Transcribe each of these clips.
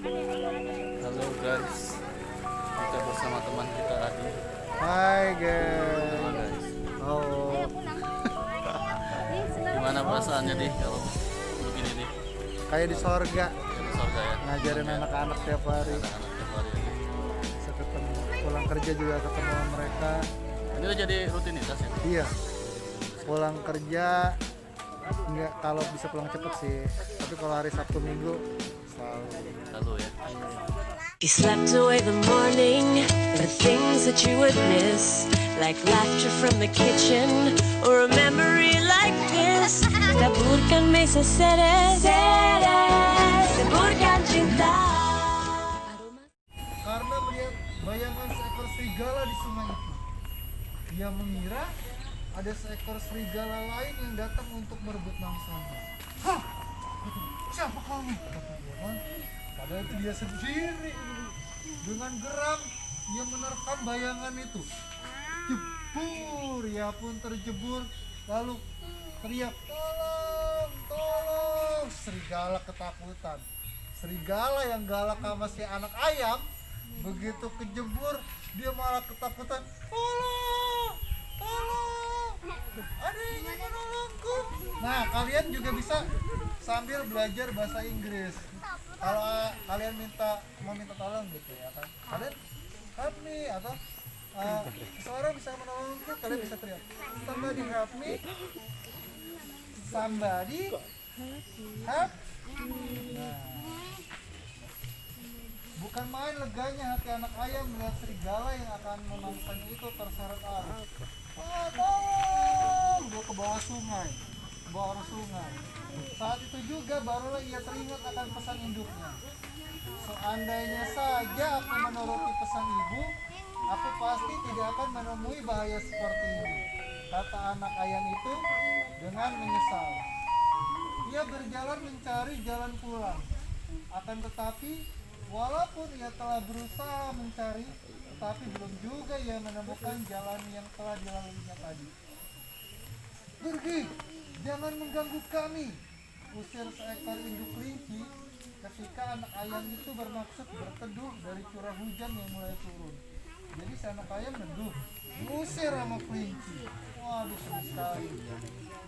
Halo guys, kita bersama teman kita Adi. Hai Halo guys. guys, Oh, gimana perasaannya nih kalau begini nih? kayak di sorga Di sorga ya. ngajarin anak-anak tiap hari. Anak-anak tiap hari ya. Bisa ketemu, pulang kerja juga ketemu sama mereka. Ini udah jadi rutinitas ya. Iya, pulang kerja nggak, kalau bisa pulang cepet sih. Tapi kalau hari Sabtu Minggu selalu. Lalu ya. You slept away the morning, the things that you would miss, like laughter from the kitchen, or a memory like this. Taburkan mesa seres, taburkan cinta. Karena melihat bayangan seekor serigala di sungai itu, ia mengira ada seekor serigala lain yang datang untuk merebut mangsanya. Hah? Siapa kamu? Kata dia kan. Padahal itu dia sendiri. Dengan geram ia menerkam bayangan itu. Jebur, ia pun terjebur. Lalu teriak, tolong, tolong. Serigala ketakutan. Serigala yang galak sama si anak ayam, begitu kejebur dia malah ketakutan. Tolong, tolong, ada yang ingin menolongku. Nah, kalian juga bisa sambil belajar bahasa Inggris. Kalau kalian mau minta tolong gitu ya kan, kalian help me, atau seseorang bisa menolongku, kalian bisa teriak somebody help me, somebody help. Nah, bukan main leganya hati anak ayam melihat serigala yang akan memangsanya itu terseret arus. Tolong! Dia ke bawah sungai, ke bawah arus sungai. Saat itu juga barulah ia teringat akan pesan induknya. Seandainya saja aku menuruti pesan ibu, aku pasti tidak akan menemui bahaya seperti ini, kata anak ayam itu dengan menyesal. Ia berjalan mencari jalan pulang. Akan tetapi, walaupun ia telah berusaha mencari, tetapi belum juga ia menemukan jalan yang telah dilaluinya tadi. Pergi, jangan mengganggu kami, usir seekor induk kelinci ketika anak ayam itu bermaksud berteduh dari curah hujan yang mulai turun. Jadi si anak ayam neduh, diusir sama kelinci. Waduh, sedih sekali.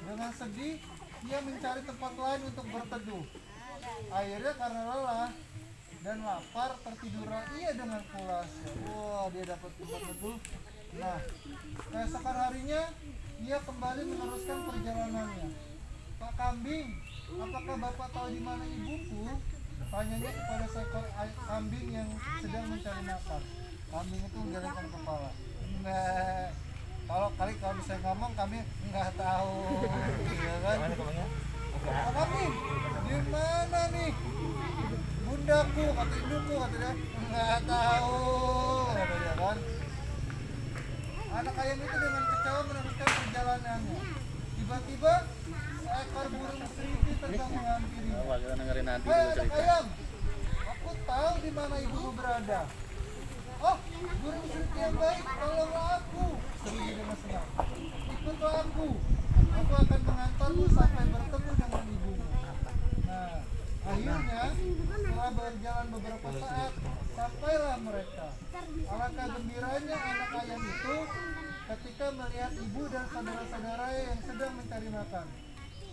Dengan sedih, ia mencari tempat lain untuk berteduh. Akhirnya karena lelah dan lapar, tertidurlah ia dengan pulas. Wah, dia dapat tempat teduh. Nah, keesokan harinya ia kembali meneruskan perjalanannya. Pak Kambing, apakah Bapak tahu di mana ibuku? Tanyanya kepada seekor kambing yang sedang mencari makan. Kambing itu menggelengkan kepala. Nah, kalau bisa ngomong kami nggak tahu, ya kan? Pak Kambing, di mana nih bundaku, kata ibuku, kata dia. Nggak tahu, kata dia kan. Anak ayam itu dengan kecewa meneruskan perjalanannya. Tiba-tiba seekor burung seriti terbang menghampiri. Kita dengerin nanti Hei dulu anak cerita. ayam, aku tahu di mana ibumu berada. Oh, burung seriti yang baik, tolonglah aku. Serigi dengan senang. Ikutlah aku. Aku akan mengantarmu sampai bertemu dengan ibumu. Nah, akhirnya setelah berjalan beberapa saat, sampailah mereka. Alangkah gembiranya anak ayam itu ketika melihat ibu dan saudara-saudara yang sedang mencari makan.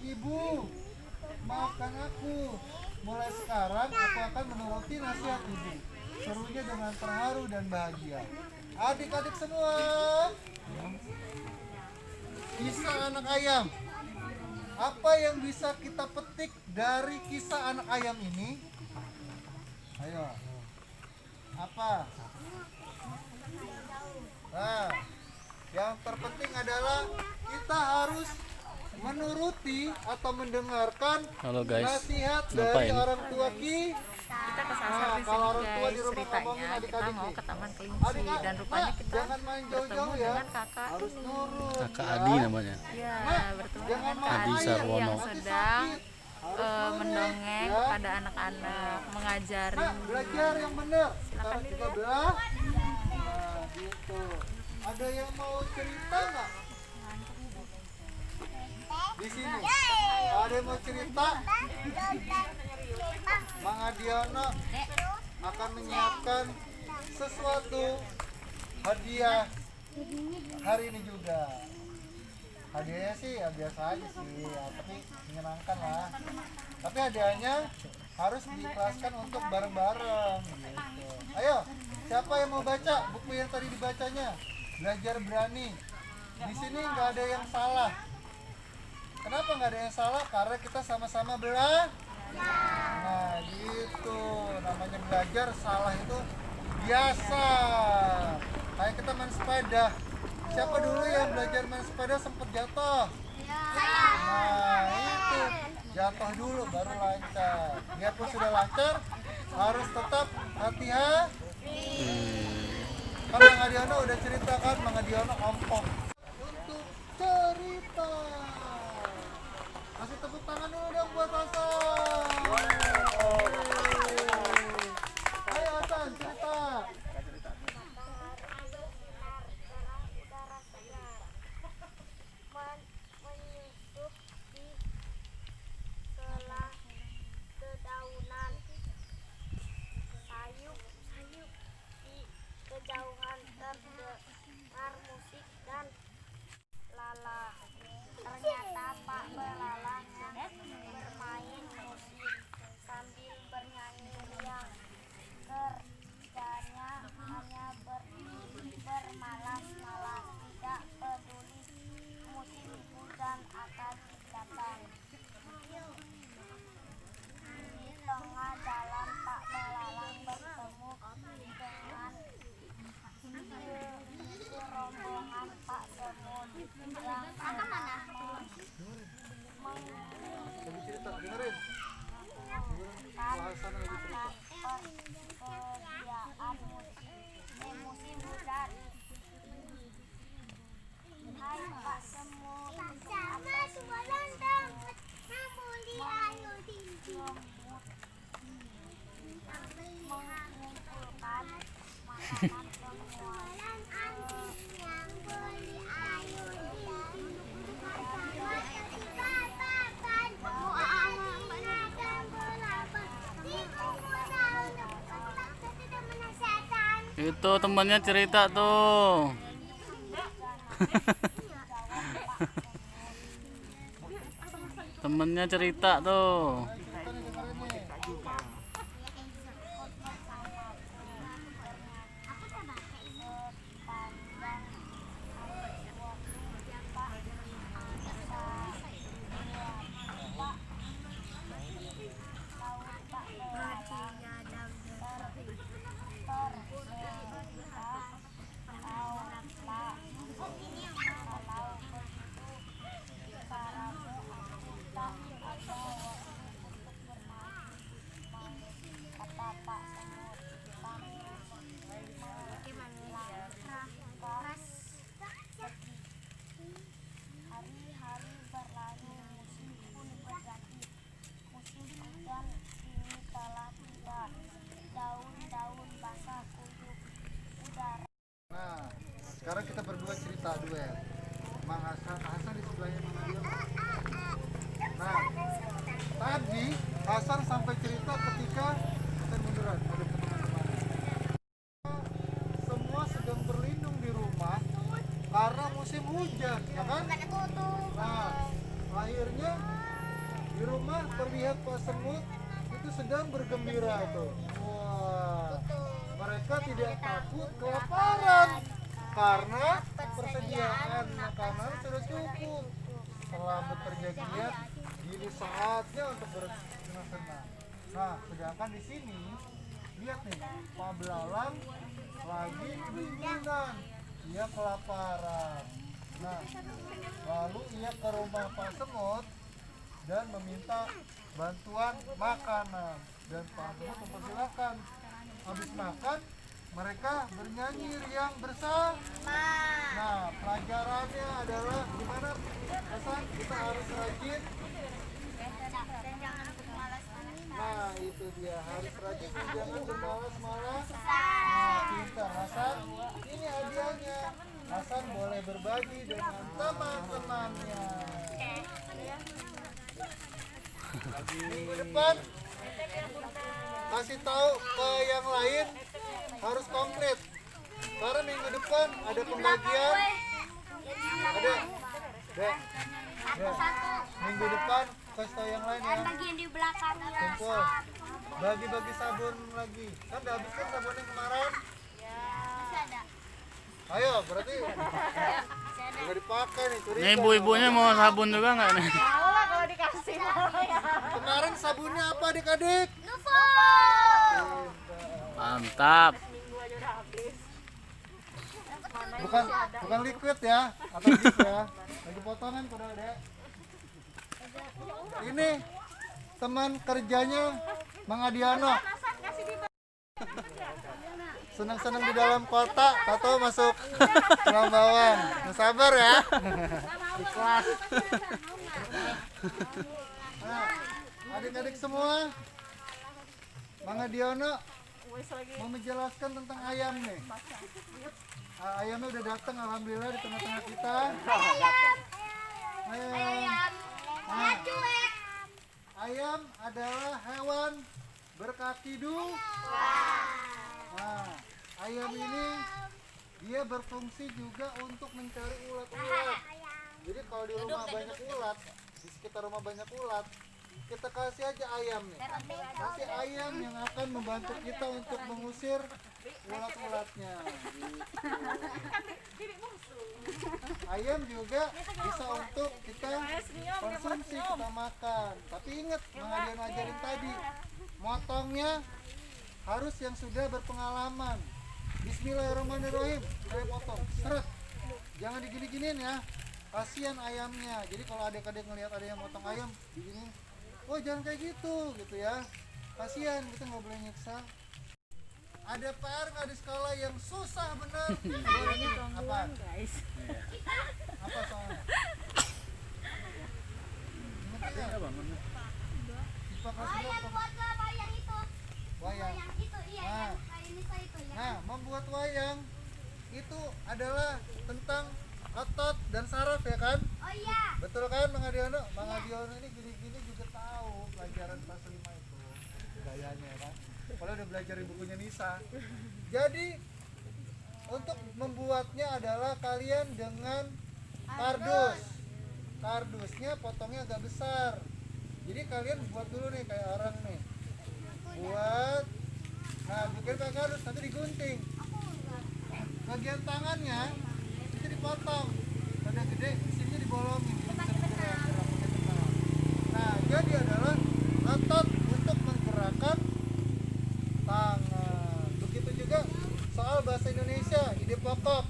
Ibu, maafkan aku. Mulai sekarang aku akan menuruti nasihat ibu. Serunya dengan terharu dan bahagia. Adik-adik semua, kisah anak ayam. Apa yang bisa kita petik dari kisah anak ayam ini? Ayo. Apa? Nah, yang terpenting adalah kita harus menuruti atau mendengarkan Halo guys, nasihat ngapain? dari orang tua Kita kesasar Nah, di kalau sini orang tua di guys, rumah ngomongin ceritanya kita adik-adik mau nih. ke Taman Kelinci dan rupanya kita jangan main bertemu jauh-jauh ya. dengan kakak Harus ini. nurut. Kakak ya. Adi namanya. Ya, bertemu jangan dengan Kak Adi Adi Sarwono. yang Nanti sedang sakit. Harus nurut, mendongeng ya. kepada anak-anak, mengajari. Nah, belajar yang benar. Sekarang kita dilihat. belah. Nah, gitu. Ada yang mau cerita nggak? Di sini. Ada yang mau cerita? Mang Adiono. akan menyiapkan sesuatu hadiah hari ini juga. Hadiahnya sih ya biasa aja sih, ya, tapi menyenangkan lah. Tapi hadiahnya harus diikhlaskan untuk bareng-bareng gitu. Ayo, siapa yang mau baca buku yang tadi dibacanya? Belajar Berani. Di sini nggak ada yang salah. Kenapa nggak ada yang salah? Karena kita sama-sama belajar. Nah gitu, namanya belajar, salah itu biasa. Kayak kita main sepeda. Siapa dulu yang belajar main sepeda sempat jatuh? Nah itu, jatuh dulu baru lancar. Biarpun sudah lancar, harus tetap hati-hati. Kan Mang Adiono udah ceritakan, Mang Adiono ompong untuk cerita. Kasih tepuk tangan dulu dong buat Hasan. Ayo Hasan, cerita. Menyusup di selah dedaunan, sayup-sayup di kejauhan terdengar musik dan lala. Ternyata Pak Belalang yang bermain musik sambil bernyanyi riang. Kerjanya hanya bermalas-malas, tidak peduli musim hujan akan datang. Di tengah jalan Pak Belalang bertemu dengan serombongan Pak Semut yang Lagi cerita, dengerin. Hasan lagi cerita. persediaan musim hujan. Hai Pak Semut, mengumpulkan makanan semua. Itu temannya cerita tuh. Temennya cerita tuh. Kita nih dengerin nih. Hari-hari berlalu, musim pun berganti. Musim hujan ini telah tiba. Daun-daun basah kuyup udara. Nah, sekarang kita berdua cerita duet. Mang Hasan di sebelahnya Mang Adiono. Nah, tadi Hasan sampai cerita ketika Hasan munduran, ada teman-teman. Semua sedang berlindung di rumah karena musim hujan, ya kan? Nah, akhirnya di rumah terlihat Pak Semut itu sedang bergembira tuh. Wah, mereka tidak takut kelaparan karena persediaan makanan sudah cukup. Setelah bekerja giat, ini saatnya untuk bersenang-senang. Nah, sedangkan di sini lihat nih, Pak Belalang lagi kedinginan, ia kelaparan. Nah, lalu ia ke rumah Pak Semut dan meminta bantuan makanan, dan Pak Semut mempersilahkan. Habis makan, mereka bernyanyi riang bersama. Nah, pelajarannya adalah gimana, Hasan? Kita harus rajin. Nah, itu dia, harus rajin dan jangan bermalas-malas. Nah, pintar Hasan. Ini hadiahnya. Hasan boleh berbagi dengan teman-temannya. Minggu depan kasih tahu ke yang lain harus komplit. Karena minggu depan ada pembagian. Ada. Dek. Minggu depan kasih tahu yang lain ya. bagian di belakangnya. Kumpul. Bagi-bagi sabun lagi. Kan udah habis kan sabun yang kemarin? Masih ada. Ayo, berarti udah dipakai nih. Curiga. Nih ibu-ibunya mau sabun juga nggak nih? Kemarin sabunnya apa adik-adik? Nuvo. Mantap. Bukan liquid ya, atau gift ya. Lagi potongan pada Dek. Ini teman kerjanya Mang Adiano. Senang-senang di dalam kota, tato masuk dalam bawang. Nah, sabar ya. Ikhlas. Nah, adik-adik semua, Mang Adiano mau menjelaskan tentang ayam nih. Ayamnya udah datang alhamdulillah di tengah-tengah kita. Ayam. Nah, ayam adalah hewan berkaki dua. Nah, ayam ini dia berfungsi juga untuk mencari ulat-ulat. Jadi kalau di rumah banyak ulat, di sekitar rumah banyak ulat, kita kasih aja ayam nih. Kasih ayam yang akan membantu kita untuk mengusir ulat-ulatnya. Ayam juga bisa untuk kita konsumsi, kita makan. Tapi ingat, Mang Adiano ajarin tadi, motongnya harus yang sudah berpengalaman. Bismillahirrahmanirrahim, saya potong, seret. Jangan digini-giniin ya, kasihan ayamnya. Jadi kalau adik-adik ngelihat ada yang motong ayam, digini, oh jangan kayak gitu ya. Kasihan, kita nggak boleh nyiksa. Ada PR nggak di sekolah yang susah bener? Apa? Apa soalnya? Ingat nggak? Siswa kelas berapa? Buatlah wayang itu. Wayang. Yang itu iya Nah. yang kayak Nisa itu ya. Nah, membuat wayang itu adalah tentang otot dan saraf ya kan? Oh iya. Betul kan Mang Adiano? Mang Adiano ini gini-gini juga tahu pelajaran kelas 5 itu gayanya kan. Kalau udah belajar di bukunya Nisa. Jadi untuk membuatnya adalah kalian dengan kardus. Kardusnya potongnya agak besar. Jadi kalian buat dulu nih kayak orang nih. Buat. Nah, bukan pakai kardus, nanti digunting. Bagian tangannya itu dipotong. Ada gede, sini dibolongin. Nah, jadi adalah otot untuk menggerakkan tangan. Begitu juga soal bahasa Indonesia, ide pokok.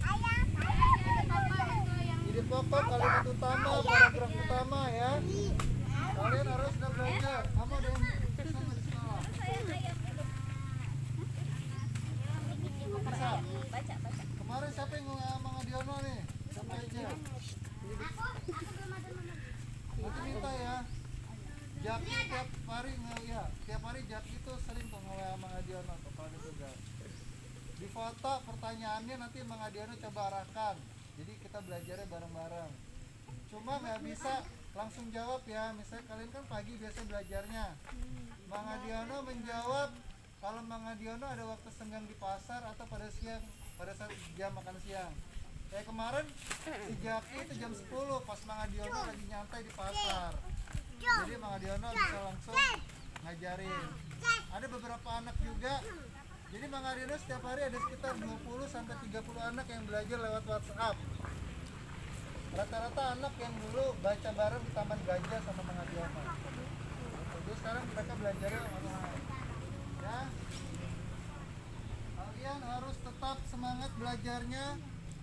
Ide pokok, kalimat utama, paragraf utama ya. Kalian harus sudah belajar. Kamu ada yang sama di sekolah. Bisa. Kemarin siapa yang ngomong Mang Adiano nih? Siapa aja? Itu minta ya. Jaki tiap hari tiap hari Jaki itu sering tuh nge-WA Mang Adiano kalau ada tugas. Di foto pertanyaannya nanti Mang Adiano coba arahkan. Jadi kita belajarnya bareng-bareng. Cuma nggak bisa langsung jawab ya. Misalnya kalian kan pagi biasa belajarnya. Mang Adiano menjawab kalau Mang Adiano ada waktu senggang di pasar atau pada siang, pada saat jam makan siang. Kayak kemarin si Jaki itu jam 10 pas Mang Adiano lagi nyantai di pasar. Jadi Mang Adiano bisa langsung ngajarin. Ada beberapa anak juga. Jadi Mang Adiano setiap hari ada sekitar 20 sampai 30 anak yang belajar lewat WhatsApp. Rata-rata anak yang dulu baca bareng di Taman Gajah sama Mang Adiano. Jadi sekarang mereka belajarnya online. Ya. Kalian harus tetap semangat belajarnya,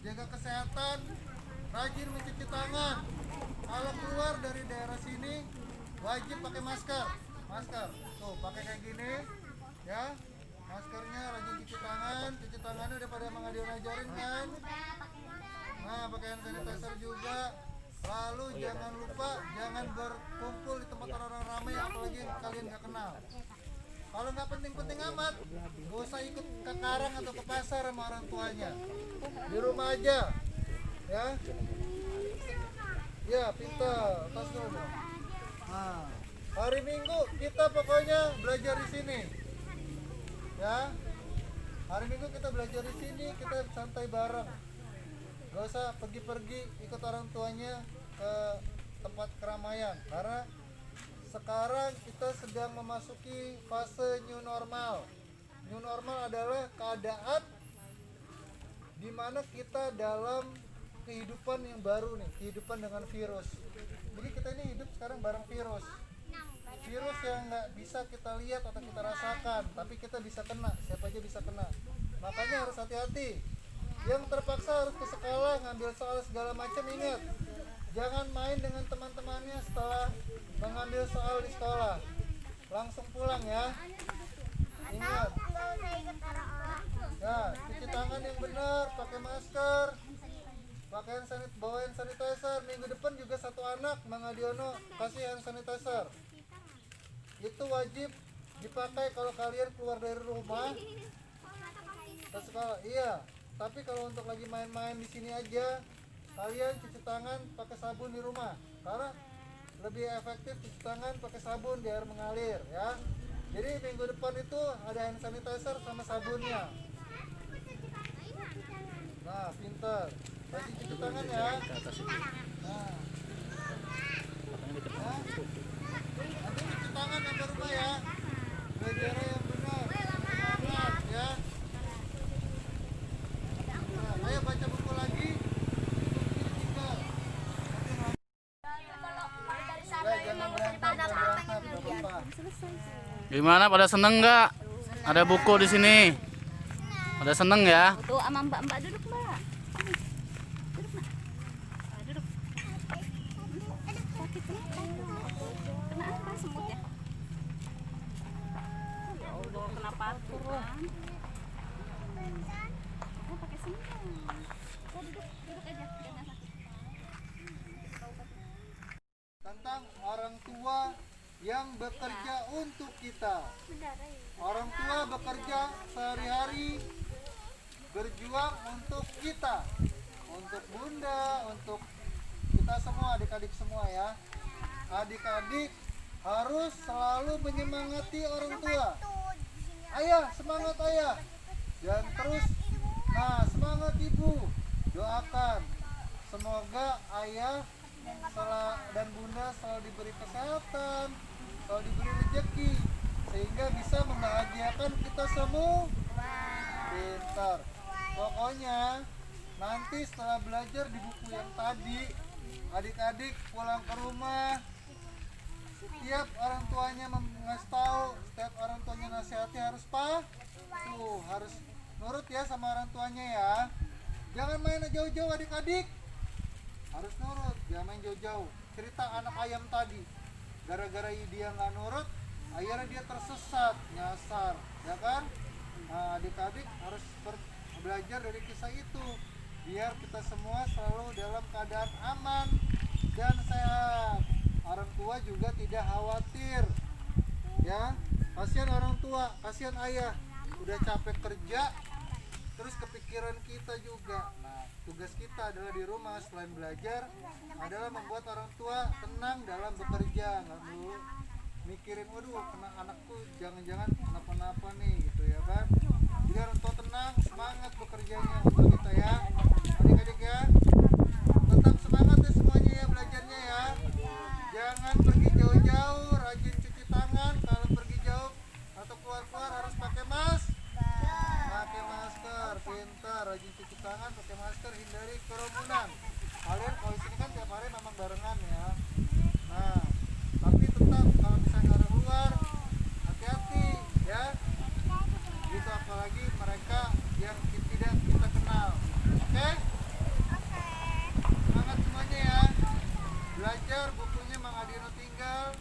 jaga kesehatan, rajin mencuci tangan. Kalau keluar dari daerah sini wajib pakai masker. Tuh, pakai kayak gini ya. Maskernya rajin cuci tangannya daripada Mang Adiano ajarin kan. Nah, pakai hand sanitizer juga. Lalu jangan lupa jangan berkumpul di tempat orang ramai apalagi kalian nggak kenal. Kalau nggak penting-penting amat, gak usah ikut ke karang atau ke pasar sama orang tuanya. Di rumah aja, ya. Ya, pintar. Tas dulu dong. Nah, hari Minggu kita pokoknya belajar di sini. Ya. Hari Minggu kita belajar di sini, kita santai bareng. Gak usah pergi-pergi ikut orang tuanya ke tempat keramaian, karena sekarang kita sedang memasuki fase new normal. New normal adalah keadaan di mana kita dalam kehidupan yang baru nih, kehidupan dengan virus. Jadi kita ini hidup sekarang bareng virus. Virus yang nggak bisa kita lihat atau kita rasakan, tapi kita bisa kena. Siapa aja bisa kena. Makanya harus hati-hati. Yang terpaksa harus ke sekolah ngambil soal segala macam, ingat, jangan main dengan teman-temannya setelah mengambil soal di sekolah. Langsung pulang ya. Ingat. Ya, cuci tangan yang benar, pakai masker, bawa hand sanitizer. Minggu depan juga satu anak, Mang Adiono kasih hand sanitizer. Itu wajib dipakai kalau kalian keluar dari rumah ke sekolah. Iya, tapi kalau untuk lagi main-main di sini aja, kalian cuci tangan pakai sabun di rumah, karena lebih efektif cuci tangan pakai sabun di air mengalir ya. Jadi minggu depan itu ada hand sanitizer sama sabunnya. Nah, pinter. Rajin cuci tangan ya. Nah. Nanti cuci tangan yang ke rumah ya. Belajar yang benar. Semangat ya. Nah, ayo baca buku lagi. Jangan berantem, gak apa-apa. Gimana, pada seneng nggak? Ada buku di sini. Pada seneng ya? Tuh sama mbak duduk mbak. Duduk nak. Duduk. Sakit kena apa semut ya? Ya Allah, kenapa tuh kan? Pakai semut. Duduk aja. Jangan sakit. Tentang orang tua yang bekerja untuk kita. Orang tua bekerja sehari-hari, berjuang untuk kita, untuk bunda, untuk kita semua, adik-adik semua ya. Adik-adik harus selalu menyemangati orang tua. Ayah, semangat ayah. Dan terus, nah semangat ibu. Doakan semoga ayah dan bunda selalu diberi kesehatan, selalu diberi rezeki, sehingga bisa membahagiakan kita semua. Pintar. Pokoknya nanti setelah belajar di buku yang tadi, adik-adik pulang ke rumah, setiap orang tuanya ngasih tahu, setiap orang tuanya nasihati harus harus nurut ya sama orang tuanya ya. Jangan main jauh-jauh adik-adik, harus nurut, jangan main jauh-jauh. Cerita anak ayam tadi, gara-gara dia nggak nurut, akhirnya dia tersesat, nyasar, ya kan? Nah, adik-adik harus belajar dari kisah itu, biar kita semua selalu dalam keadaan aman dan sehat. Orang tua juga tidak khawatir, ya. Kasihan orang tua, kasihan ayah, udah capek kerja, terus kepikiran kita juga. Nah, tugas kita adalah di rumah selain belajar adalah membuat orang tua tenang dalam bekerja, nggak dulu mikirin waduh kena anakku jangan-jangan kenapa-napa nih gitu ya kan. Jadi orang tua tenang, semangat bekerjanya untuk kita ya adik-adik ya. Tetap semangat ya semuanya ya belajarnya ya. Jangan pergi jauh-jauh, rajin cuci tangan. Kalau pergi jauh atau keluar-keluar harus pakai masker. Pintar, rajin cuci tangan, pakai masker, hindari kerumunan. Kalian kalau di sini kan tiap hari memang barengan ya. Nah, tapi tetap kalau misalnya orang luar hati-hati ya. Gitu, apalagi mereka yang tidak kita kenal. Oke? Semangat semuanya ya. Belajar, bukunya Mang Adiono tinggal.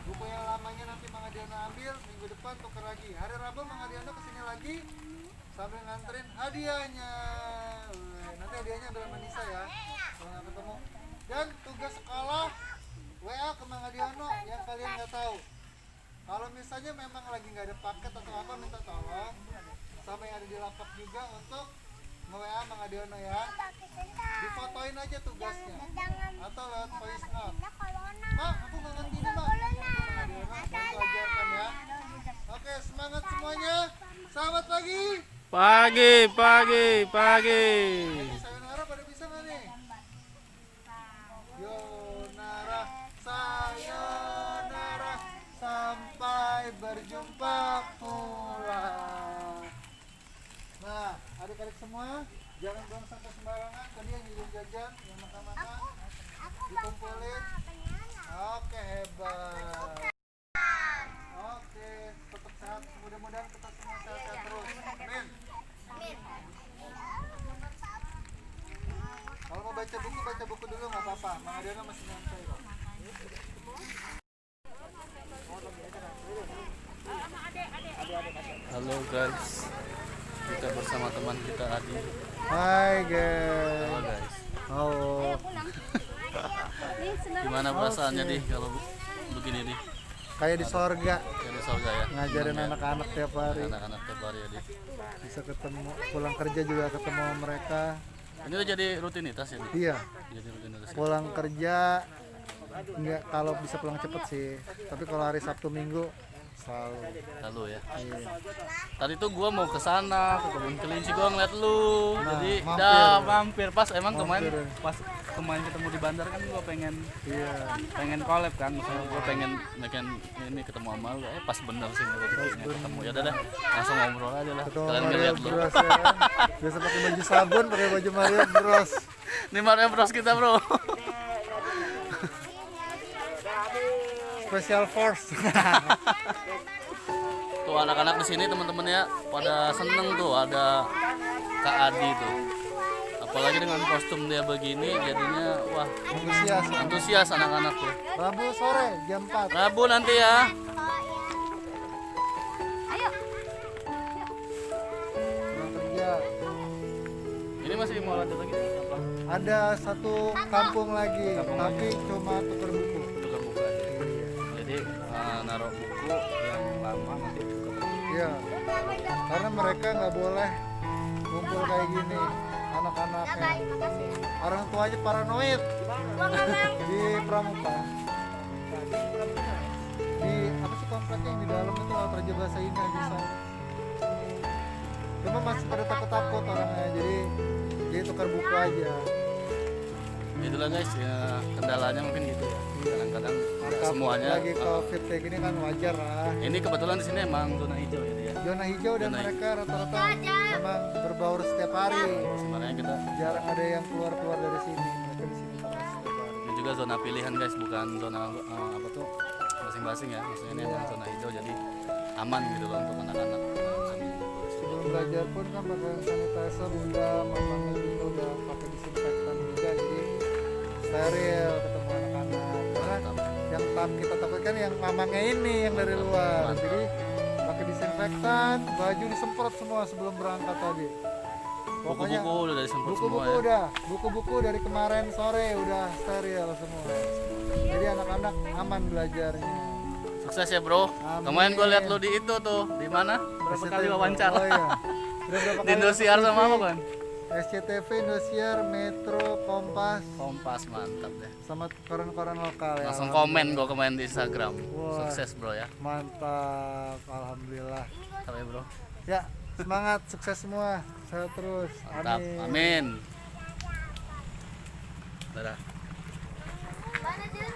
Buku yang lamanya nanti Mang Adiono ambil, minggu depan tukar lagi. Hari Rabu Mang Adiono kesini lagi sambil nganterin hadiahnya. Nanti hadiahnya ambil sama Nisa ya, kalau nggak ketemu. Dan tugas sekolah WA ke Mang Adiono yang kalian nggak tahu. Kalau misalnya memang lagi nggak ada paket atau apa, minta tolong sama yang ada di lapak juga untuk nge-WA Mang Adiono ya. Difotoin aja tugasnya atau lewat voice note. Mak, aku nggak ngerti nih mak. Mang Adiono bantu ajarkan ya. Oke, semangat semuanya. Selamat pagi. Pagi. Sayonara pada bisa nggak nih? Yonara, sayonara, sampai berjumpa pulang. Nah, adik-adik semua, jangan buang sampah sembarangan. Tadi yang nyuruh jajan, yang makan-makan, dikumpulin. Oke, hebat. Oke, tetap sehat. Mudah-mudahan kita semua sehat terus. Amin. Kalau mau baca buku dulu nggak apa-apa. Mang Adiana masih nyantai kok. Halo guys, kita bersama teman kita Adi. Hai Halo guys. guys, Halo. gimana perasaannya nih kalau begini nih? Kayak di sorga, Jadi sorga ya, ngajarin Senang ya? anak-anak tiap hari. Anak-anak tiap hari ya, Di. Bisa ketemu, pulang kerja juga ketemu sama mereka. Ini udah jadi rutinitas ya, Di? Iya, Jadi rutinitas ya? pulang kerja nggak, kalau bisa pulang cepet sih. Tapi kalau hari Sabtu Minggu selalu. Lalu ya. Iya. Tadi tuh gua mau ke sana, ke kebun kelinci, gua ngeliat lu. Nah, Jadi mampir. dah mampir pas emang kemarin Mampir. pas kemarin ketemu di bandar kan gua pengen Iya. collab kan, misalnya gua pengen ini ketemu sama lu, pas bener sih rezekinya ketemu. Ya udah dah, langsung ngobrol aja lah. Ketemu Kalian Mario ngeliat lu. Bros ya kan? Biasa pakai baju sabun, pakai baju Mario Bros. Ini Mario Bros kita, Bro. Special Force. Tuh anak-anak di sini teman-teman ya pada seneng tuh, ada Kak Adi tuh. Apalagi dengan kostum dia begini jadinya wah Antusias. antusias anak-anak tuh. Rabu sore jam 4. Rabu nanti ya. Pulang kerja. Ini masih mau lanjut lagi apa? Ada satu kampung lagi, tapi cuma tukar buku. Tukar buku aja. Jadi naruh buku yang lama nanti tukar buku. Iya. Karena mereka nggak boleh ngumpul kayak gini. Anak-anaknya, orang tuanya paranoid di Pramuka. Di apa sih kompleknya yang di dalam itu Raja Bahasa Indah bisa. Cuma masih pada takut-takut orangnya, jadi tukar buku aja. Itulah guys ya, kendalanya mungkin gitu ya. Kadang-kadang nggak Mantap, semuanya. lagi COVID kayak gini kan wajar lah. Ini kebetulan di sini emang zona hijau ya dia. Zona hijau dan Zona mereka rata-rata memang berbaur setiap hari. Sebenarnya kita Jarang ada yang keluar dari sini. Mereka di sini terus setiap hari. ini juga zona pilihan guys, bukan zona apa tuh masing-masing ya. Maksudnya ini emang zona hijau jadi aman gitu loh untuk anak-anak. Sebelum belajar pun kan pakai sanitizer, udah mamanya juga udah pakai disinfektan juga, jadi steril ketemu anak-anak. Karena yang kita takutkan yang mamangnya ini yang dari luar, jadi pakai disinfektan, baju disemprot semua sebelum berangkat tadi. Pokoknya Buku-buku udah dari semprot semua buku-buku ya. udah, buku-buku dari kemarin sore udah steril semua. Jadi anak-anak aman belajarnya. Sukses ya bro. Amin. Kemarin gue lihat lu di itu tuh, di mana? Berapa kali wawancara? Oh iya. Udah berapa Di kali Indosiar masuk sama TV? apa kan? SCTV, Indosiar, Metro, Kompas, Kompas mantap deh. sama koran-koran lokal ya. Langsung komen gue kemarin di Instagram. Wah. Sukses bro ya. Mantap, alhamdulillah. Sampai bro. Ya, semangat, sukses semua. Sehat terus. Mantap. Amin. Amin. Dadah. Mana Jun?